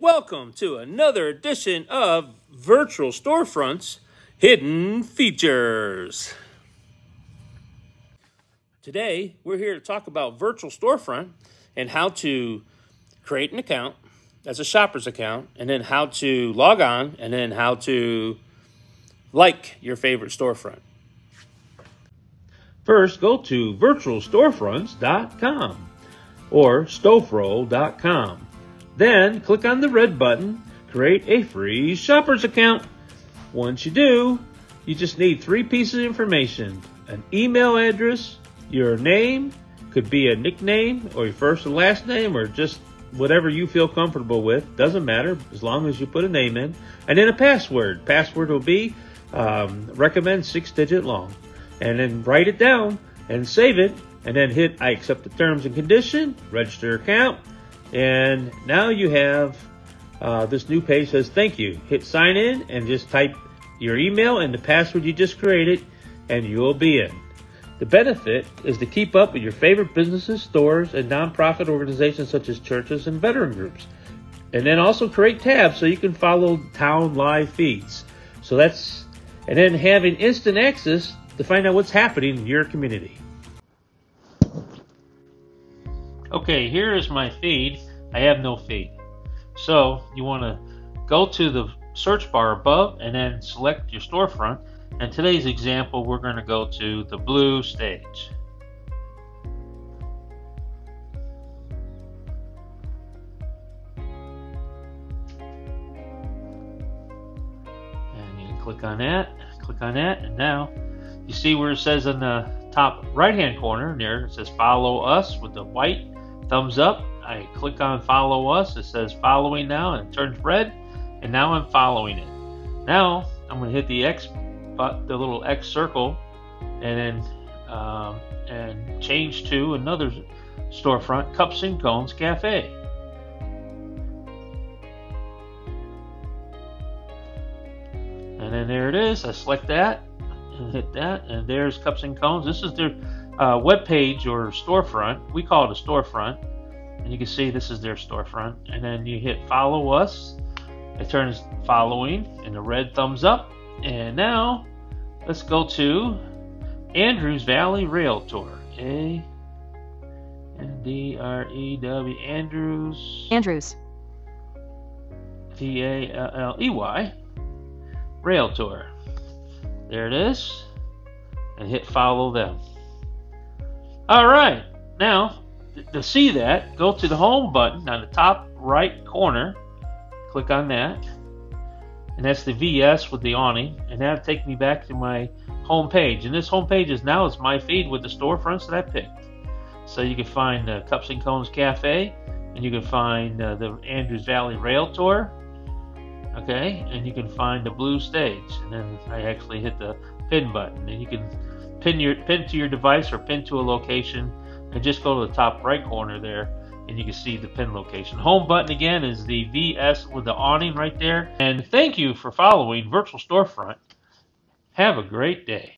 Welcome to another edition of Virtual Storefronts Hidden Features. Today, we're here to talk about Virtual Storefront and how to create an account as a shopper's account, and then how to log on, and then how to like your favorite storefront. First, go to virtualstorefronts.com or stofroll.com. Then click on the red button, create a free shopper's account. Once you do, you just need 3 pieces of information: an email address, your name, could be a nickname or your first and last name, or just whatever you feel comfortable with. Doesn't matter as long as you put a name in, and then a password. Password will be recommend 6-digit long, and then write it down and save it, and then hit I accept the terms and condition, register account. And now you have this new page says thank you. Hit sign in and just type your email and the password you just created, and you'll be in. The benefit is to keep up with your favorite businesses, stores, and nonprofit organizations such as churches and veteran groups. And then also create tabs so you can follow town live feeds. And then having instant access to find out what's happening in your community. Okay, here is my feed. I have no feed. So you want to go to the search bar above and then select your storefront. In today's example, we're going to go to the blue stage. And you can click on that, and now you see where it says in the top right hand corner there, it says follow us with the white thumbs up. I click on follow us. It says following now, and it turns red, and now I'm following it. Now I'm going to hit the X, the little X circle, and then and change to another storefront, Cups and Cones Cafe. And then there it is. I select that and hit that, and there's Cups and Cones. This is their web page or storefront. We call it a storefront, and you can see this is their storefront. And then you hit follow us. It turns following and the red thumbs up. And now let's go to Andrews Valley Realtor. A-N-D-R-E-W, Andrews V-A-L-L-E-Y Realtor. There it is, and hit follow them. Alright, now to see that, go to the home button on the top right corner, click on that, and that's the VS with the awning, and that'll take me back to my home page. And this home page is my feed with the storefronts that I picked. So you can find the Cups and Cones Cafe, and you can find the Andrews Valley Realtor, okay, and you can find the blue stage. And then I actually hit the pin button, and you can pin to your device or pin to a location, and just go to the top right corner there, and you can see the pin location. Home button again is the VS with the awning right there. And thank you for following Virtual Storefront. Have a great day.